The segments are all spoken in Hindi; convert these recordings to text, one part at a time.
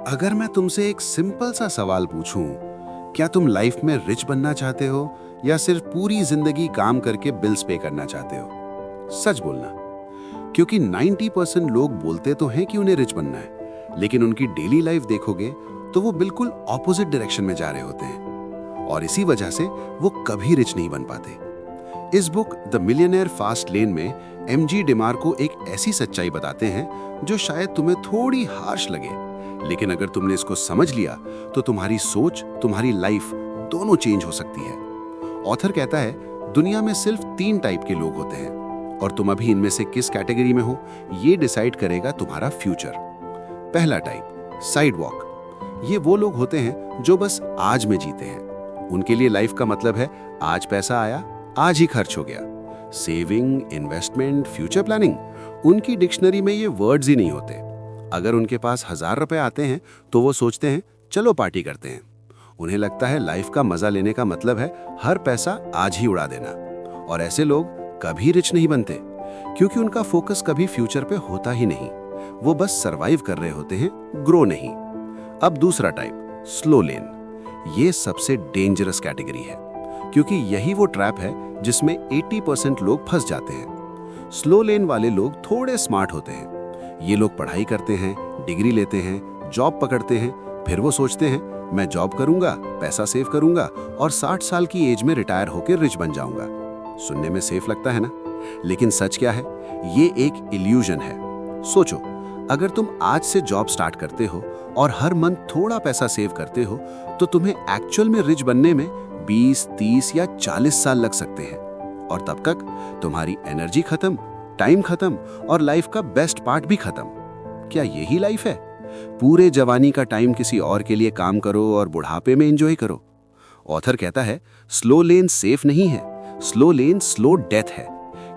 अगर मैं तुमसे एक सिंपल सा सवाल पूछूं, क्या तुम लाइफ में रिच बनना चाहते हो या सिर्फ पूरी जिंदगी काम करके बिल्स पे करना चाहते हो? सच बोलना, क्योंकि 90% लोग बोलते तो हैं कि उन्हें रिच बनना है, लेकिन उनकी डेली लाइफ देखोगे तो वो बिल्कुल ऑपोजिट डायरेक्शन में जा रहे होते हैं और इसी वजह से वो कभी रिच नहीं बन पाते। इस book the millionaire fast lane में एमजी डिमार्को एक ऐसी सच्चाई बताते हैं जो शायद तुम्हें थोड़ी हार्श लगे, लेकिन अगर तुमने इसको समझ लिया तो तुम्हारी सोच, तुम्हारी लाइफ दोनों चेंज हो सकती है। ऑथर कहता है, दुनिया में सिर्फ 3 टाइप के लोग होते हैं और तुम अभी इनमें से किस कैटेगरी में हो ये डिसाइड करेगा तुम्हारा फ्यूचर। पहला टाइप, साइड वॉक। ये वो लोग होते हैं जो बस आज में जीते हैं। उनके लिए लाइफ का मतलब है आज पैसा आया, आज ही खर्च हो गया। सेविंग, इन्वेस्टमेंट, फ्यूचर प्लानिंग, उनकी डिक्शनरी में ये वर्ड्स ही नहीं होते। अगर उनके पास 1000 रुपए आते हैं तो वो सोचते हैं चलो पार्टी करते हैं। उन्हें लगता है लाइफ का मजा लेने का मतलब है हर पैसा आज ही उड़ा देना। और ऐसे लोग कभी रिच नहीं बनते क्योंकि उनका फोकस कभी फ्यूचर पे होता ही नहीं। वो बस सरवाइव कर रहे होते हैं, ग्रो नहीं। अब दूसरा टाइप, स्लो लेन। ये सबसे डेंजरस कैटेगरी है क्योंकि यही वो ट्रैप है जिसमें 80% लोग फंस जाते हैं। स्लो लेन वाले लोग थोड़े स्मार्ट होते हैं। ये लोग पढ़ाई करते हैं, डिग्री लेते हैं, जॉब पकड़ते हैं, फिर वो सोचते हैं मैं जॉब करूंगा, पैसा सेव करूंगा और 60 साल की एज में रिटायर होकर रिच बन जाऊंगा। सुनने में सेफ लगता है ना, लेकिन सच क्या है? ये एक इल्यूजन है। सोचो, अगर तुम आज से जॉब स्टार्ट करते हो और हर मंथ थोड़ा पैसा सेव करते हो तो तुम्हें एक्चुअल में रिच बनने में 20, 30 या 40 साल लग सकते हैं और तब तक तुम्हारी एनर्जी खत्म, टाइम खत्म और लाइफ का बेस्ट पार्ट भी खत्म। क्या यही लाइफ है? पूरे जवानी का टाइम किसी और के लिए काम करो और बुढ़ापे में एंजॉय करो। ऑथर कहता है, स्लो लेन सेफ नहीं है, स्लो लेन स्लो डेथ है,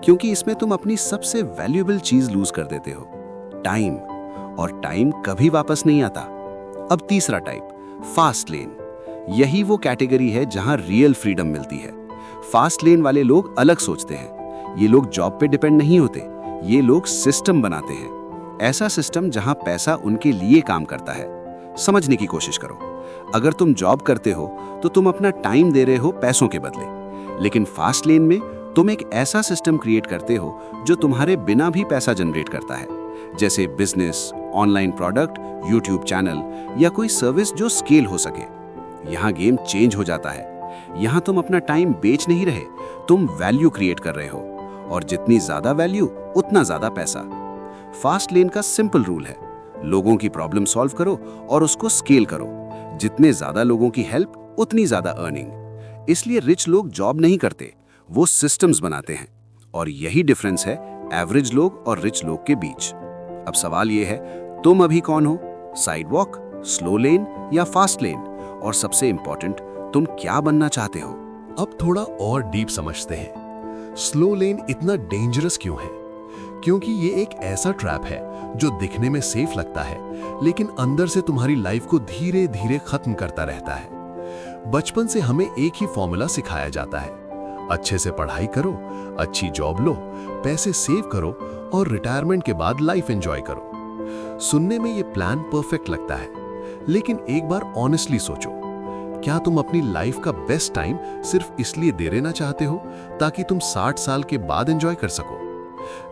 क्योंकि इसमें तुम अपनी सबसे वैल्यूएबल चीज लूज कर देते हो, टाइम। और टाइम कभी वापस नहीं आता। अब तीसरा टाइप, फास्ट लेन। यही वो कैटेगरी है जहां रियल फ्रीडम मिलती है। फास्ट लेन वाले लोग अलग सोचते हैं। ये लोग जॉब पे डिपेंड नहीं होते, ये लोग सिस्टम बनाते हैं। ऐसा सिस्टम जहां पैसा उनके लिए काम करता है। समझने की कोशिश करो, अगर तुम जॉब करते हो तो तुम अपना टाइम दे रहे हो पैसों के बदले, लेकिन फास्ट लेन में तुम एक ऐसा सिस्टम क्रिएट करते हो जो तुम्हारे बिना भी पैसा जनरेट करता है, जैसे business, online product, YouTube channel या कोई सर्विस जो स्केल हो सके। यहाँ गेम चेंज हो जाता है। यहाँ तुम अपना टाइम बेच नहीं रहे, तुम वैल्यू क्रिएट कर रहे हो और जितनी ज्यादा वैल्यू उतना ज्यादा पैसा। फास्ट लेन का सिंपल रूल है, लोगों की प्रॉब्लम सॉल्व करो और उसको स्केल करो। जितने ज्यादा लोगों की हेल्प उतनी ज्यादा अर्निंग। इसलिए रिच लोग जॉब नहीं करते, वो सिस्टम्स बनाते हैं। और यही डिफरेंस है एवरेज लोग और रिच लोग के बीच। अब सवाल ये है, तुम अभी कौन हो? साइड वॉक, स्लो लेन या फास्ट लेन? और सबसे इंपॉर्टेंट, तुम क्या बनना चाहते हो? अब थोड़ा और डीप समझते हैं। स्लो लेन इतना डेंजरस क्यों है? क्योंकि ये एक ऐसा ट्रैप है जो दिखने में सेफ लगता है, लेकिन अंदर से तुम्हारी लाइफ को धीरे धीरे खत्म करता रहता है। बचपन से हमें एक ही फॉर्मूला सिखाया जाता है, अच्छे से पढ़ाई करो, अच्छी जॉब लो, पैसे सेव करो और रिटायरमेंट के बाद लाइफ एंजॉय करो। सुनने में ये प्लान परफेक्ट लगता है, लेकिन एक बार ऑनेस्टली सोचो, क्या तुम अपनी लाइफ का बेस्ट टाइम सिर्फ इसलिए दे देना चाहते हो ताकि तुम 60 साल के बाद एंजॉय कर सको?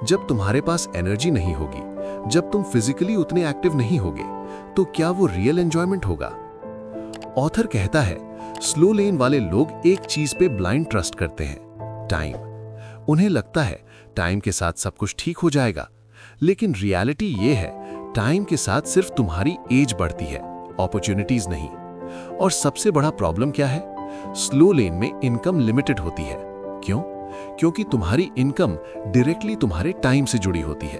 जब तुम्हारे पास एनर्जी नहीं होगी, जब तुम फिजिकली उतने एक्टिव नहीं होगे, तो क्या वो रियल एंजॉयमेंट होगा? ऑथर कहता है, स्लो लेन वाले लोग एक चीज पे ब्लाइंड ट्रस्ट करते हैं, टाइम। उन्हें लगता है टाइम के साथ सब कुछ ठीक हो जाएगा, लेकिन रियलिटी ये है, टाइम के साथ सिर्फ तुम्हारी एज बढ़ती है, अपॉर्चुनिटीज नहीं। और सबसे बड़ा प्रॉब्लम क्या है? स्लो लेन में इनकम लिमिटेड होती है। क्यों? क्योंकि तुम्हारी इनकम डायरेक्टली तुम्हारे टाइम से जुड़ी होती है।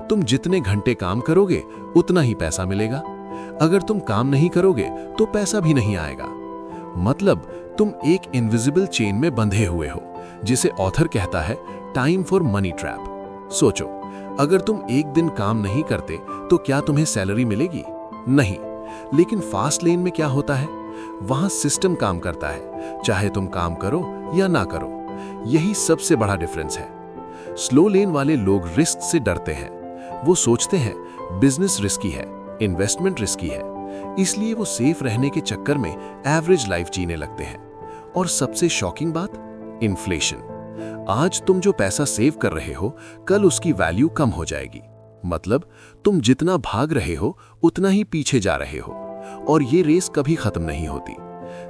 तुम जितने घंटे काम करोगे उतना ही पैसा मिलेगा। अगर तुम काम नहीं करोगे तो पैसा भी नहीं आएगा। मतलब तुम एक इनविजिबल चेन में बंधे हुए हो, जिसे ऑथर कहता है टाइम फॉर मनी ट्रैप। सोचो, अगर तुम एक दिन काम नहीं करते तो क्या तुम्हें सैलरी मिलेगी? नहीं। लेकिन फास्ट लेन में क्या होता है? वहां सिस्टम काम करता है, चाहे तुम काम करो या ना करो। यही सबसे बड़ा डिफरेंस है। स्लो लेन वाले लोग रिस्क से डरते हैं। वो सोचते हैं बिजनेस रिस्की है, इन्वेस्टमेंट रिस्की है, इसलिए वो सेफ रहने के चक्कर में एवरेज लाइफ जीने लगते हैं। और सबसे शॉकिंग बात, इन्फ्लेशन। आज तुम जो पैसा सेव कर रहे हो, कल उसकी वैल्यू कम हो जाएगी। मतलब तुम जितना भाग रहे हो उतना ही पीछे जा रहे हो, और ये रेस कभी खत्म नहीं होती।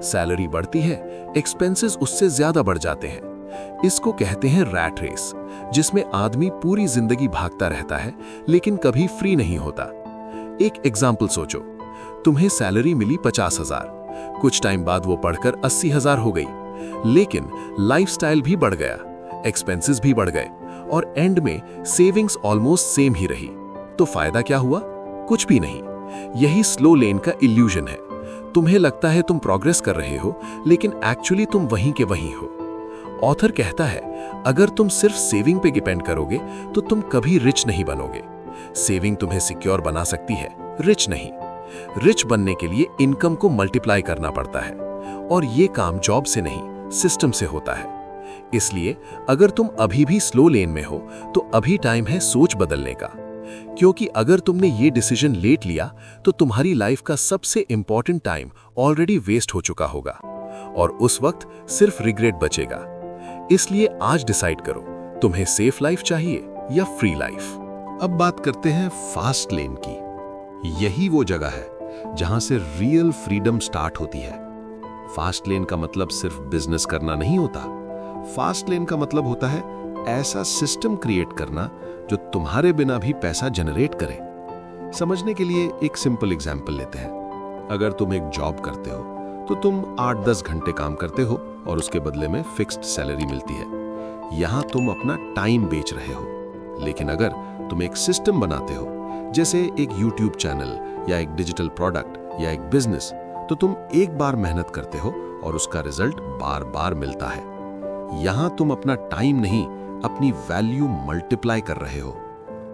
सैलरी बढ़ती है, एक्सपेंसेस उससे ज्यादा बढ़ जाते हैं। इसको कहते हैं रैट रेस, जिसमें आदमी पूरी जिंदगी भागता रहता है लेकिन कभी फ्री नहीं होता। एक एग्जाम्पल सोचो, तुम्हें सैलरी मिली 50,000, कुछ टाइम बाद वो बढ़कर 80,000 हो गई, लेकिन लाइफस्टाइल भी बढ़ गया, एक्सपेंसेस भी बढ़ गए, और एंड में सेविंग्स ऑलमोस्ट सेम ही रही। तो फायदा क्या हुआ? कुछ भी नहीं। यही स्लो लेन का इल्यूजन है। तुम्हें लगता है तुम प्रोग्रेस कर रहे हो, लेकिन एक्चुअली तुम वहीं के वहीं हो। ऑथर कहता है, अगर तुम सिर्फ सेविंग पे डिपेंड करोगे तो तुम कभी रिच नहीं बनोगे। सेविंग तुम्हें सिक्योर बना सकती है, रिच नहीं। रिच बनने के लिए इनकम को मल्टीप्लाई करना पड़ता है, और ये काम जॉब से नहीं, सिस्टम से होता है। इसलिए अगर तुम अभी भी स्लो लेन में हो तो अभी टाइम है सोच बदलने का, क्योंकि अगर तुमने ये डिसीजन लेट लिया तो तुम्हारी लाइफ का सबसे इंपॉर्टेंट टाइम ऑलरेडी वेस्ट हो चुका होगा, और उस वक्त सिर्फ रिग्रेट बचेगा। इसलिए आज डिसाइड करो, तुम्हें सेफ लाइफ चाहिए या फ्री लाइफ। अब बात करते हैं फास्ट लेन की। यही वो जगह है जहां से रियल फ्रीडम स्टार्ट होती है। फास्ट लेन का मतलब सिर्फ बिजनेस करना नहीं होता। फास्ट लेन का मतलब होता है ऐसा सिस्टम क्रिएट करना जो तुम्हारे बिना भी पैसा जनरेट करे। समझने के लिए एक सिंपल एग्जांपल लेते हैं। अगर तुम एक जॉब करते हो तो तुम 8-10 घंटे काम करते हो और उसके बदले में फिक्स्ड सैलरी मिलती है। यहां तुम अपना टाइम बेच रहे हो। लेकिन अगर तुम एक सिस्टम बनाते हो, जैसे एक YouTube चैनल या एक डिजिटल प्रोडक्ट या एक बिजनेस, तो तुम एक बार मेहनत करते हो और उसका रिजल्ट बार बार मिलता है। यहां तुम अपना टाइम नहीं, अपनी वैल्यू मल्टीप्लाई कर रहे हो।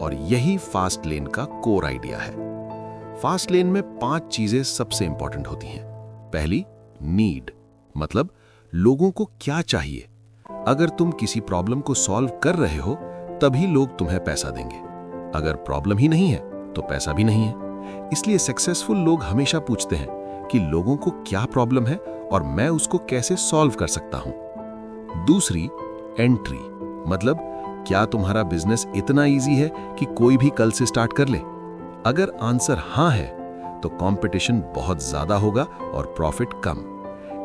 और यही फास्ट लेन का कोर आइडिया है। फास्ट लेन में 5 चीजें सबसे इंपॉर्टेंट होती हैं। पहली, नीड, मतलब लोगों को क्या चाहिए। अगर तुम किसी प्रॉब्लम को सॉल्व कर रहे हो तभी लोग तुम्हें पैसा देंगे। अगर प्रॉब्लम ही नहीं है तो पैसा भी नहीं है। इसलिए सक्सेसफुल लोग हमेशा पूछते हैं कि लोगों को क्या प्रॉब्लम है और मैं उसको कैसे सॉल्व कर सकता हूं। दूसरी, एंट्री, मतलब क्या तुम्हारा बिजनेस इतना इजी है कि कोई भी कल से स्टार्ट कर ले। अगर आंसर हां है तो कंपटीशन बहुत ज्यादा होगा और प्रॉफिट कम।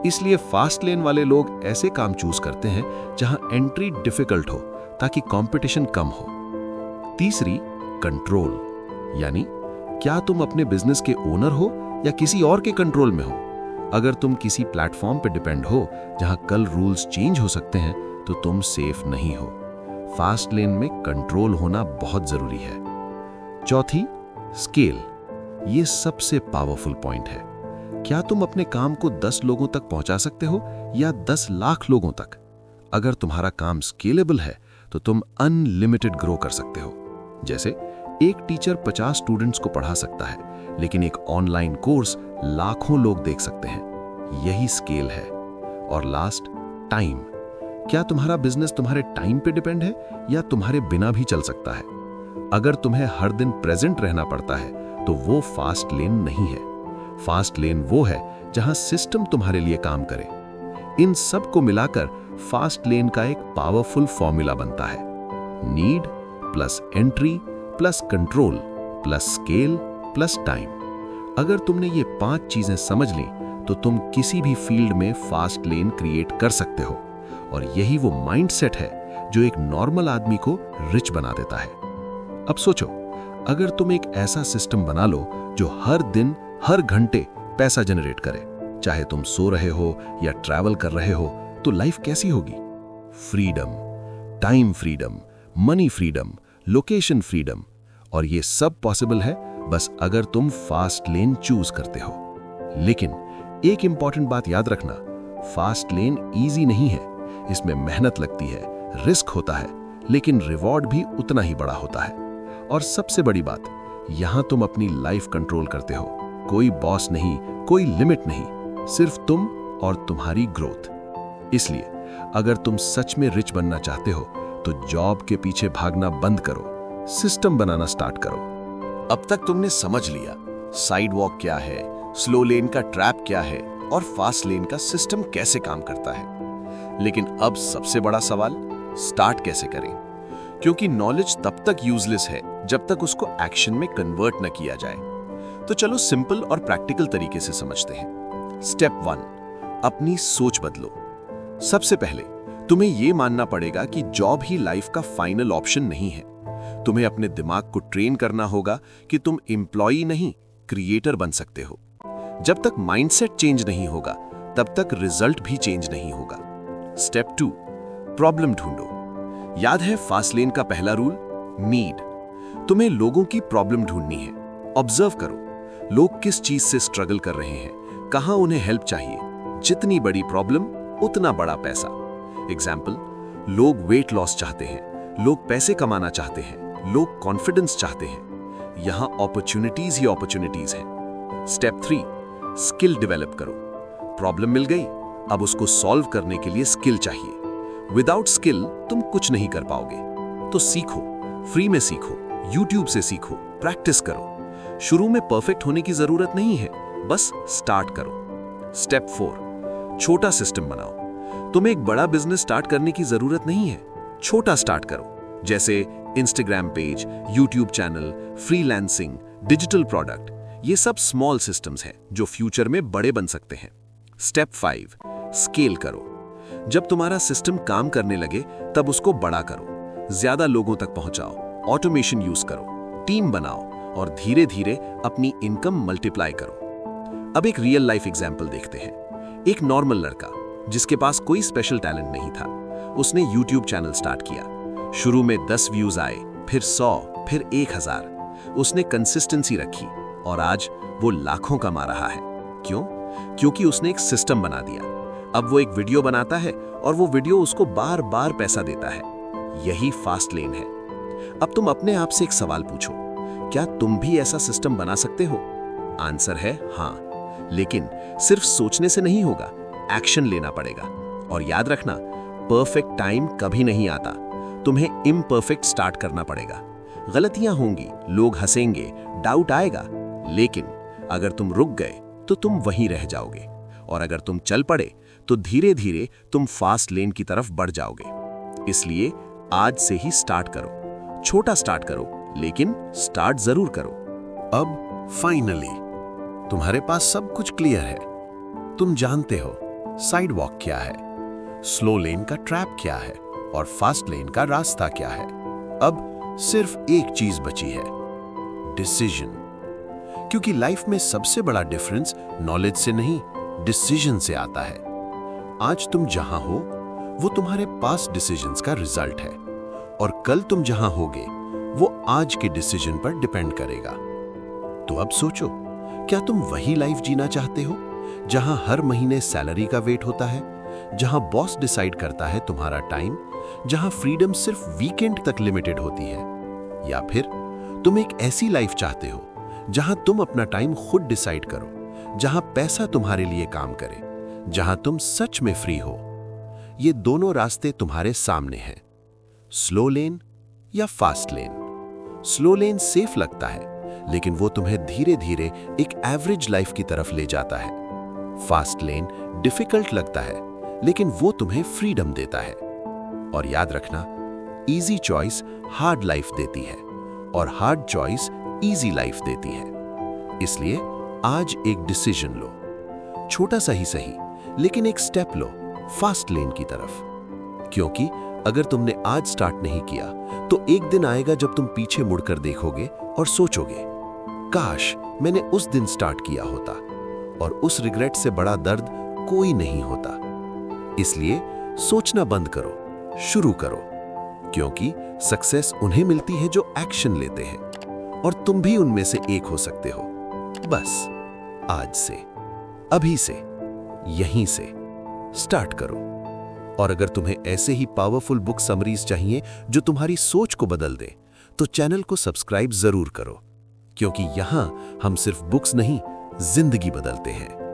इसलिए फास्ट लेन वाले लोग ऐसे काम चूज करते हैं जहां एंट्री डिफिकल्ट हो ताकि कंपटीशन कम हो। तीसरी, कंट्रोल, यानी क्या तुम अपने बिजनेस के ओनर हो या किसी और के कंट्रोल में हो। अगर तुम किसी प्लेटफॉर्म पर डिपेंड हो जहां कल रूल्स चेंज हो सकते हैं तो तुम सेफ नहीं हो। फास्ट लेन में कंट्रोल होना बहुत जरूरी है। चौथी, स्केल, ये सबसे पावरफुल पॉइंट है। क्या तुम अपने काम को 10 लोगों तक पहुंचा सकते हो या 10 लाख लोगों तक? अगर तुम्हारा काम स्केलेबल है तो तुम अनलिमिटेड ग्रो कर सकते हो। जैसे एक टीचर 50 स्टूडेंट्स को पढ़ा सकता है, लेकिन एक ऑनलाइन कोर्स लाखों लोग देख सकते हैं। यही स्केल है। और लास्ट, टाइम, क्या तुम्हारा बिजनेस तुम्हारे टाइम पे डिपेंड है या तुम्हारे बिना भी चल सकता है? अगर तुम्हें हर दिन प्रेजेंट रहना पड़ता है तो वो फास्ट लेन नहीं है। फास्ट लेन वो है जहां सिस्टम तुम्हारे लिए काम करे। इन सब को मिलाकर फास्ट लेन का एक पावरफुल फॉर्मूला बनता है। Need plus entry plus control plus scale plus time. अगर तुमने ये 5 चीजें समझ ली तो तुम किसी भी फील्ड में फास्ट लेन क्रिएट कर सकते हो। और यही वो माइंडसेट है जो एक नॉर्मल आदमी को रिच बना देता है। अब सोचो, अगर तुम एक ऐसा सिस्टम बना लो जो हर दिन हर घंटे पैसा जनरेट करे, चाहे तुम सो रहे हो या ट्रैवल कर रहे हो, तो लाइफ कैसी होगी? Freedom, time freedom, money freedom, location freedom. और ये सब पॉसिबल है बस अगर तुम फास्ट लेन चूज करते हो। लेकिन एक इंपॉर्टेंट बात याद रखना, फास्ट लेन इजी नहीं है। इसमें मेहनत लगती है, रिस्क होता है, लेकिन रिवॉर्ड भी उतना ही बड़ा होता है। और सबसे बड़ी बात, यहां तुम अपनी लाइफ कंट्रोल करते हो। कोई बॉस नहीं, कोई लिमिट नहीं, सिर्फ तुम और तुम्हारी ग्रोथ। इसलिए अगर तुम सच में रिच बनना चाहते हो तो जॉब के पीछे भागना बंद करो, सिस्टम बनाना स्टार्ट करो। अब तक तुमने समझ लिया साइड वॉक क्या है, स्लो लेन का ट्रैप क्या है और फास्ट लेन का सिस्टम कैसे काम करता है। लेकिन अब सबसे बड़ा सवाल, स्टार्ट कैसे करें? क्योंकि नॉलेज तब तक यूजलेस है जब तक उसको एक्शन में कन्वर्ट न किया जाए। तो चलो सिंपल और प्रैक्टिकल तरीके से समझते हैं। स्टेप 1, अपनी सोच बदलो। सबसे पहले तुम्हें यह मानना पड़ेगा कि जॉब ही लाइफ का फाइनल ऑप्शन नहीं है। तुम्हें अपने दिमाग को ट्रेन करना होगा कि तुम एम्प्लॉई नहीं, क्रिएटर बन सकते हो। जब तक माइंडसेट चेंज नहीं होगा तब तक रिजल्ट भी चेंज नहीं होगा। स्टेप 2, प्रॉब्लम ढूंढो। याद है फास्ट लेन का पहला रूल, नीड। तुम्हें लोगों की प्रॉब्लम ढूंढनी है। ऑब्जर्व करो, लोग किस चीज से स्ट्रगल कर रहे हैं, कहां उन्हें हेल्प चाहिए। जितनी बड़ी प्रॉब्लम उतना बड़ा पैसा। एग्जाम्पल, लोग वेट लॉस चाहते हैं, लोग पैसे कमाना चाहते हैं, लोग कॉन्फिडेंस चाहते हैं। यहां अपॉर्चुनिटीज ही अपॉर्चुनिटीज हैं। स्टेप 3, स्किल डेवलप करो। प्रॉब्लम मिल गई, अब उसको सॉल्व करने के लिए स्किल चाहिए। विदाउट स्किल तुम कुछ नहीं कर पाओगे। तो सीखो, फ्री में सीखो, यूट्यूब से सीखो, प्रैक्टिस करो। शुरू में परफेक्ट होने की जरूरत नहीं है, बस स्टार्ट करो। स्टेप 4, छोटा सिस्टम बनाओ। तुम्हें एक बड़ा बिजनेस स्टार्ट करने की जरूरत नहीं है, छोटा स्टार्ट करो। जैसे Instagram page, YouTube channel, freelancing, digital product. ये सब स्मॉल सिस्टम्स हैं जो फ्यूचर में बड़े बन सकते हैं। स्टेप 5, स्केल करो। जब तुम्हारा सिस्टम काम करने लगे तब उसको बड़ा करो, ज्यादा लोगों तक पहुंचाओ, ऑटोमेशन यूज करो, टीम बनाओ और धीरे धीरे अपनी इनकम मल्टीप्लाई करो। अब एक रियल लाइफ एग्जाम्पल देखते हैं। एक नॉर्मल लड़का जिसके पास कोई स्पेशल टैलेंट नहीं था, उसने यूट्यूब चैनल स्टार्ट किया। शुरू में 10 व्यूज आए, फिर 100, फिर 1000। उसने कंसिस्टेंसी रखी और आज वो लाखों कमा रहा है। क्यों? क्योंकि उसने एक सिस्टम बना दिया। अब वो एक वीडियो बनाता है और वो वीडियो उसको बार बार पैसा देता है। यही फास्ट लेन है। अब तुम अपने आप से एक सवाल पूछो, क्या तुम भी ऐसा सिस्टम बना सकते हो? आंसर है हाँ, लेकिन सिर्फ सोचने से नहीं होगा, एक्शन लेना पड़ेगा। और याद रखना, परफेक्ट टाइम कभी नहीं आता, तुम्हें इम्परफेक्ट स्टार्ट करना पड़ेगा। गलतियां होंगी, लोग हंसेंगे, डाउट आएगा, लेकिन अगर तुम रुक गए तो तुम वहीं रह जाओगे। और अगर तुम चल पड़े तो धीरे धीरे तुम फास्ट लेन की तरफ बढ़ जाओगे। इसलिए आज से ही स्टार्ट करो। छोटा स्टार्ट करो, लेकिन स्टार्ट जरूर करो। अब फाइनली तुम्हारे पास सब कुछ क्लियर है। तुम जानते हो साइड वॉक क्या है, स्लो लेन का ट्रैप क्या है और फास्ट लेन का रास्ता क्या है। अब सिर्फ एक चीज बची है, डिसीजन। क्योंकि लाइफ में सबसे बड़ा डिफरेंस नॉलेज से नहीं, डिसीजन से आता है। आज तुम जहां हो वो तुम्हारे पास्ट डिसीजंस का रिजल्ट है, और कल तुम जहां होगे वो आज के डिसीजन पर डिपेंड करेगा। तो अब सोचो, क्या तुम वही लाइफ जीना चाहते हो जहां हर महीने सैलरी का वेट होता है, जहां बॉस डिसाइड करता है तुम्हारा टाइम, जहां फ्रीडम सिर्फ वीकेंड तक लिमिटेड होती है? या फिर तुम एक ऐसी लाइफ चाहते हो जहां तुम अपना टाइम खुद डिसाइड करो, जहां पैसा तुम्हारे लिए काम करे, जहां तुम सच में फ्री हो? ये दोनों रास्ते तुम्हारे सामने हैं, स्लो लेन या फास्ट लेन। स्लो लेन सेफ लगता है, लेकिन वो तुम्हें धीरे धीरे एक एवरेज लाइफ की तरफ ले जाता है। फास्ट लेन डिफिकल्ट लगता है, लेकिन वो तुम्हें फ्रीडम देता है। और याद रखना, इजी चॉइस हार्ड लाइफ देती है और हार्ड चॉइस इजी लाइफ देती है। इसलिए आज एक डिसीजन लो, छोटा सा ही सही, लेकिन एक स्टेप लो फास्ट लेन की तरफ। क्योंकि अगर तुमने आज स्टार्ट नहीं किया तो एक दिन आएगा जब तुम पीछे मुड़कर देखोगे और सोचोगे, काश मैंने उस दिन स्टार्ट किया होता। और उस रिग्रेट से बड़ा दर्द कोई नहीं होता। इसलिए सोचना बंद करो, शुरू करो। क्योंकि सक्सेस उन्हें मिलती है जो एक्शन लेते हैं, और तुम भी उनमें से एक हो सकते हो। बस आज से, अभी से, यहीं से स्टार्ट करो। और अगर तुम्हें ऐसे ही पावरफुल बुक समरीज चाहिए जो तुम्हारी सोच को बदल दे, तो चैनल को सब्सक्राइब जरूर करो, क्योंकि यहां हम सिर्फ बुक्स नहीं, जिंदगी बदलते हैं।